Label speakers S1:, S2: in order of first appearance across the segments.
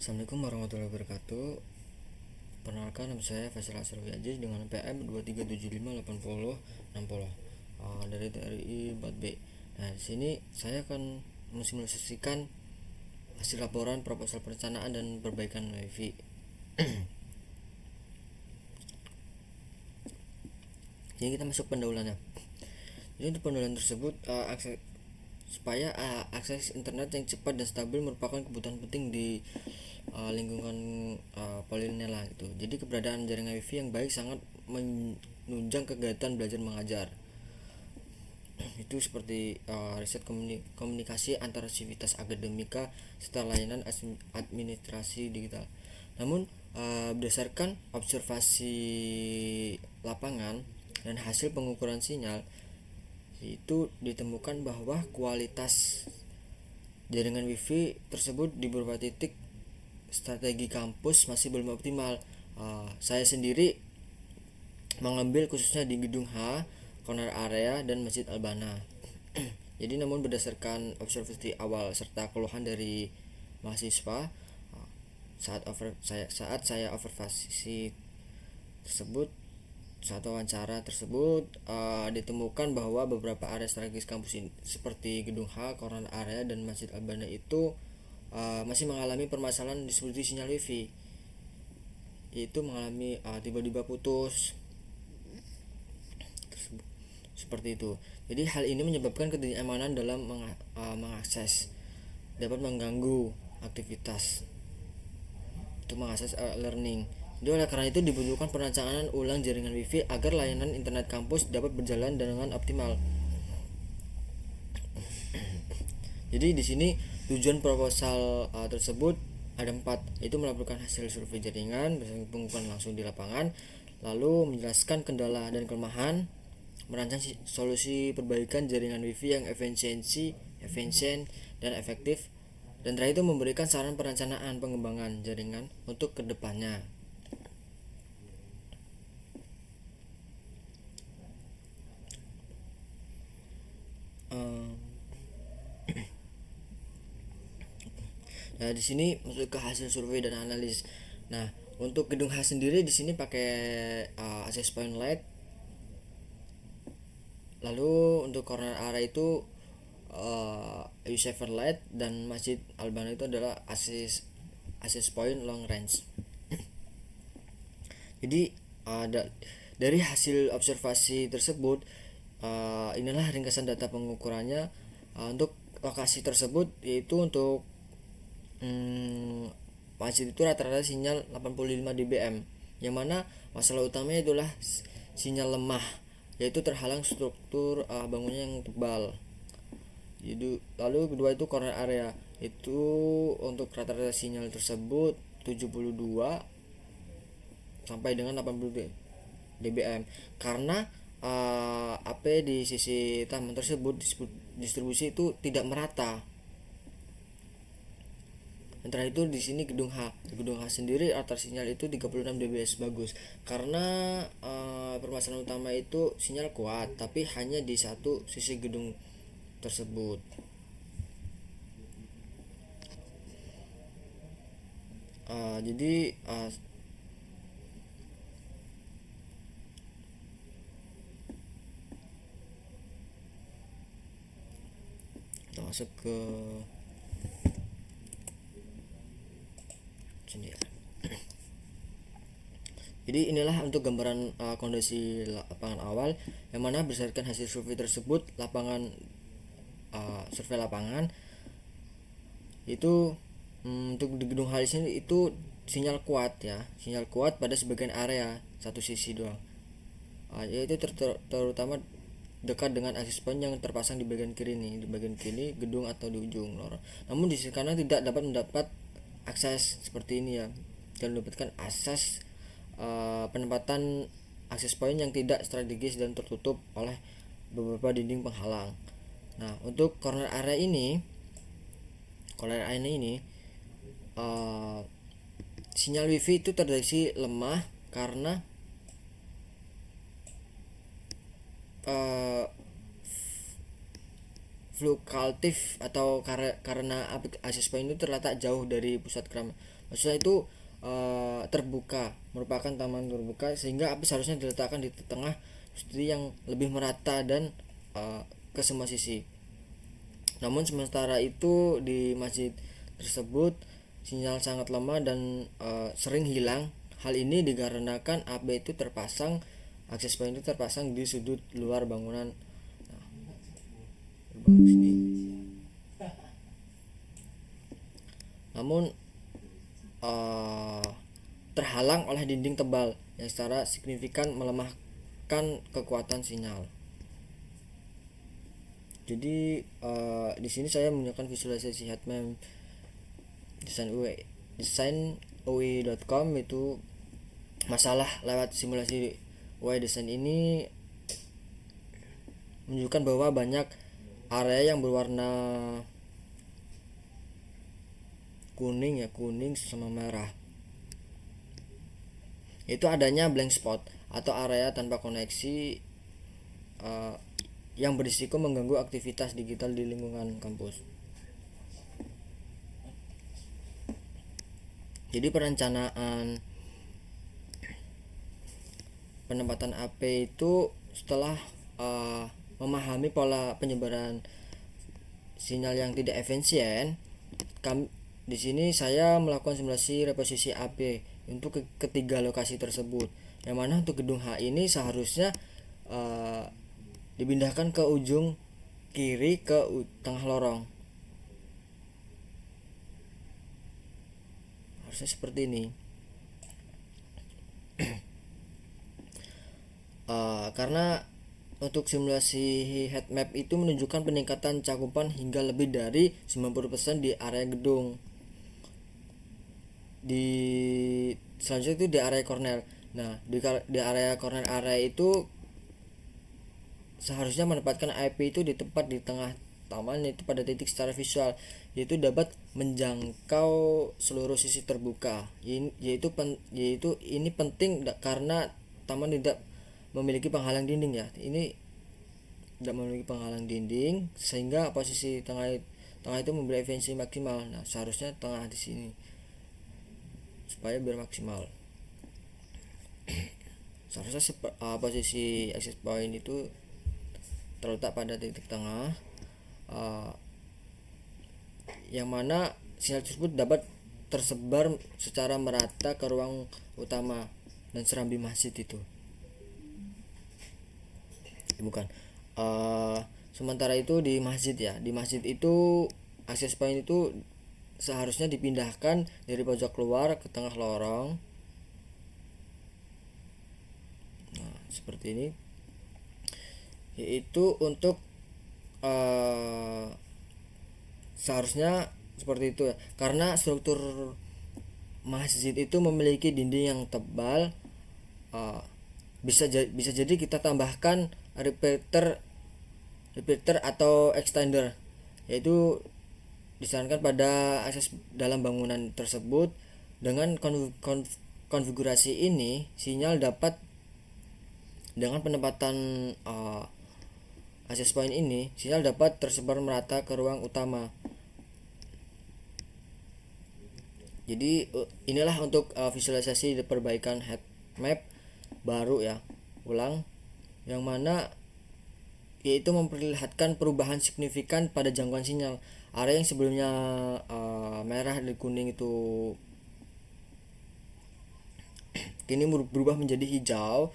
S1: Assalamualaikum warahmatullahi wabarakatuh. Perkenalkan, nama saya Faisal Asrul Aziz dengan PM 23758060 dari TRI 4B. Nah, di sini saya akan mensimulasikan hasil laporan proposal perencanaan dan perbaikan WiFi. Jadi kita masuk pendahuluannya. Jadi untuk pendahuluan tersebut, supaya akses internet yang cepat dan stabil merupakan kebutuhan penting di lingkungan Polinela gitu. Jadi keberadaan jaringan WiFi yang baik sangat menunjang kegiatan belajar mengajar. Itu seperti riset komunikasi antara sivitas akademika serta layanan administrasi digital. Namun berdasarkan observasi lapangan dan hasil pengukuran sinyal, itu ditemukan bahwa kualitas jaringan WiFi tersebut di beberapa titik strategi kampus masih belum optimal. Saya sendiri mengambil khususnya di gedung H, corner area, dan Masjid Albana. Jadi namun berdasarkan observasi awal serta keluhan dari mahasiswa saat saya observasi tersebut, saat wawancara tersebut ditemukan bahwa beberapa area strategis kampus ini seperti gedung H, corner area, dan Masjid Albana itu masih mengalami permasalahan distribusi sinyal WiFi, yaitu mengalami tiba-tiba putus seperti itu. Jadi hal ini menyebabkan ketidaknyamanan dalam mengakses, dapat mengganggu aktivitas untuk mengakses learning. Jadi oleh karena itu dibutuhkan perencanaan ulang jaringan WiFi agar layanan internet kampus dapat berjalan dengan optimal. Jadi di sini tujuan proposal tersebut ada 4, yaitu melakukan hasil survei jaringan berdasarkan pengukuran langsung di lapangan, lalu menjelaskan kendala dan kelemahan, merancang solusi perbaikan jaringan WiFi yang efisien dan efektif, dan terakhir itu memberikan saran perencanaan pengembangan jaringan untuk kedepannya. Nah, di sini masuk ke hasil survei dan analis. Nah, untuk gedung H sendiri di sini pakai access point light. Lalu untuk corner area itu U7 light, dan Masjid Albana itu adalah access point long range. Jadi dari hasil observasi tersebut, inilah ringkasan data pengukurannya. Untuk lokasi tersebut, yaitu untuk masjid itu rata-rata sinyal 85 dBm, yang mana masalah utamanya itulah sinyal lemah, yaitu terhalang struktur bangunan yang tebal. Jadi, lalu kedua itu corner area, itu untuk rata-rata sinyal tersebut 72 sampai dengan 80 dBm, karena AP di sisi taman tersebut distribusi itu tidak merata. Antara itu di sini gedung H sendiri rata sinyal itu 36 dbs bagus, karena permasalahan utama itu sinyal kuat tapi hanya di satu sisi gedung tersebut. Jadi kita masuk ke sini ya. Jadi inilah untuk gambaran kondisi lapangan awal, yang mana berdasarkan hasil survei tersebut, survei lapangan itu untuk di gedung Halis ini itu sinyal kuat pada sebagian area satu sisi doang, yaitu terutama dekat dengan akses point yang terpasang di bagian kiri gedung atau di ujung lorong. Namun di sisi kanan tidak dapat mendapat akses seperti ini ya, dan mendapatkan akses penempatan akses point yang tidak strategis dan tertutup oleh beberapa dinding penghalang. Nah, untuk corner area ini sinyal WiFi itu terdeteksi lemah karena fluktuatif atau karena akses point itu terletak jauh dari pusat Maksudnya itu terbuka, merupakan taman terbuka, sehingga api seharusnya diletakkan di tengah seperti yang lebih merata dan ke semua sisi. Namun sementara itu di masjid tersebut sinyal sangat lemah dan sering hilang. Hal ini dikarenakan api itu terpasang, akses point itu terpasang di sudut luar bangunan. Nah, sini. Namun terhalang oleh dinding tebal yang secara signifikan melemahkan kekuatan sinyal. Jadi di sini saya menggunakan visualisasi heatmap desain UI.com. Itu masalah lewat simulasi UI desain ini menunjukkan bahwa banyak area yang berwarna kuning sama merah. Itu adanya blank spot atau area tanpa koneksi yang berisiko mengganggu aktivitas digital di lingkungan kampus. Jadi perencanaan penempatan AP itu setelah memahami pola penyebaran sinyal yang tidak efisien, di sini saya melakukan simulasi reposisi AP untuk ketiga lokasi tersebut. Yang mana untuk gedung H ini seharusnya dipindahkan ke ujung kiri ke tengah lorong. Harusnya seperti ini. Karena untuk simulasi heat map itu menunjukkan peningkatan cakupan hingga lebih dari 90% di area gedung. Di selanjutnya itu di area corner. Nah, di area corner area itu seharusnya menempatkan IP itu di tempat di tengah taman, yaitu pada titik secara visual, yaitu dapat menjangkau seluruh sisi terbuka. Yaitu ini penting karena taman tidak memiliki penghalang dinding ya. Ini tidak memiliki penghalang dinding sehingga posisi tengah itu memberi efisiensi maksimal. Nah, seharusnya tengah di sini supaya biar maksimal. Seharusnya posisi access point itu terletak pada titik tengah, yang mana sinyal tersebut dapat tersebar secara merata ke ruang utama dan serambi masjid itu. Bukan. Sementara itu di masjid itu akses point itu seharusnya dipindahkan dari pojok keluar ke tengah lorong. Nah, seperti ini. Yaitu untuk seharusnya seperti itu ya. Karena struktur masjid itu memiliki dinding yang tebal, bisa jadi kita tambahkan repeater atau extender, yaitu disarankan pada akses dalam bangunan tersebut. Dengan konfigurasi ini, sinyal dapat dengan penempatan access point ini, sinyal dapat tersebar merata ke ruang utama. Jadi inilah untuk visualisasi perbaikan heat map baru ya, ulang, yang mana yaitu memperlihatkan perubahan signifikan pada jangkauan sinyal. Area yang sebelumnya merah dan kuning itu kini berubah menjadi hijau,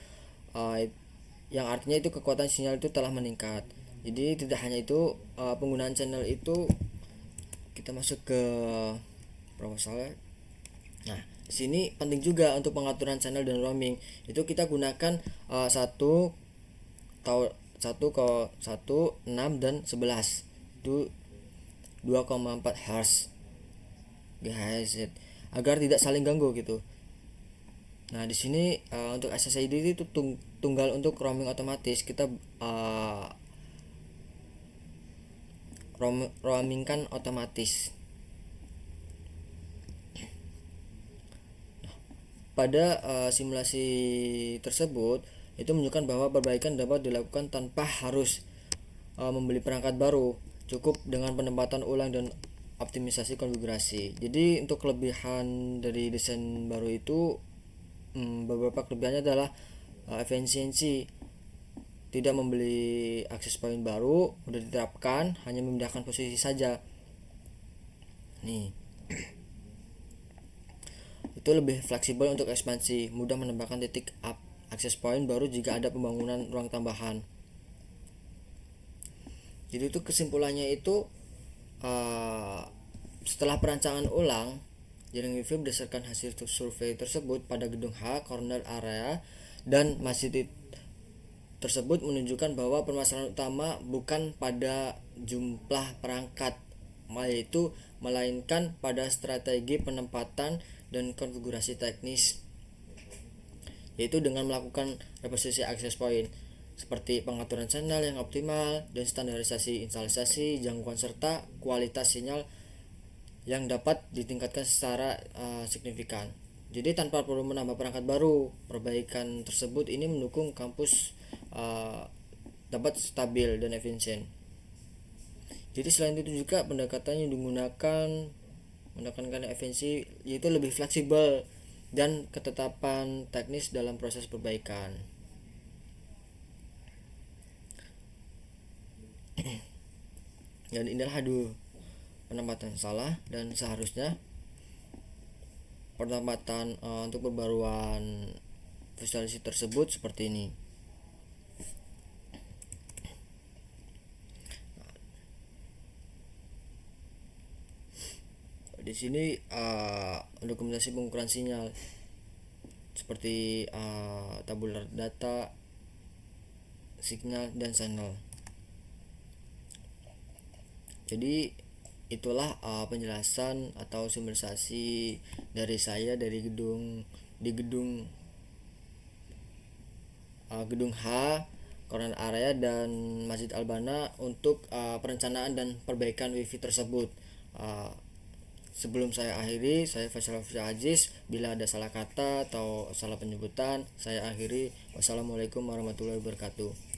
S1: yang artinya itu kekuatan sinyal itu telah meningkat. Jadi tidak hanya itu, penggunaan channel itu kita masuk ke proposal. Nah, di sini penting juga untuk pengaturan channel dan roaming. Itu kita gunakan 1 ke 1, 6 dan 11. Itu 2,4 Hz GHz agar tidak saling ganggu gitu. Nah, di sini untuk SSID itu tunggal untuk roaming otomatis. Kita roaming kan otomatis. Pada simulasi tersebut itu menunjukkan bahwa perbaikan dapat dilakukan tanpa harus membeli perangkat baru. Cukup dengan penempatan ulang dan optimisasi konfigurasi. Jadi untuk kelebihan dari desain baru itu, beberapa kelebihannya adalah efisiensi, tidak membeli akses point baru, mudah diterapkan, hanya memindahkan posisi saja. Nih, itu lebih fleksibel untuk ekspansi, mudah menambahkan titik akses point baru jika ada pembangunan ruang tambahan. Jadi itu kesimpulannya itu, setelah perancangan ulang jaring wifi berdasarkan hasil survei tersebut pada gedung H corner area dan masjid tersebut menunjukkan bahwa permasalahan utama bukan pada jumlah perangkat, melainkan pada strategi penempatan dan konfigurasi teknis, yaitu dengan melakukan reposisi akses point seperti pengaturan channel yang optimal dan standarisasi instalasi jangkauan serta kualitas sinyal yang dapat ditingkatkan secara signifikan. Jadi tanpa perlu menambah perangkat baru, perbaikan tersebut ini mendukung kampus dapat stabil dan efisien. Jadi selain itu juga pendekatannya digunakan menekankan efisiensi, yaitu lebih fleksibel dan ketetapan teknis dalam proses perbaikan. Dan inilah penempatan salah dan seharusnya penempatan untuk perbaruan visualisasi tersebut seperti ini. Di sini dokumentasi pengukuran sinyal seperti tabular data, signal dan channel. Jadi itulah penjelasan atau simbolisasi dari saya dari gedung H Corner Area dan Masjid Al-Bana untuk perencanaan dan perbaikan wifi tersebut. Sebelum saya akhiri, saya Faisal Aziz. Bila ada salah kata atau salah penyebutan, saya akhiri. Wassalamualaikum warahmatullahi wabarakatuh.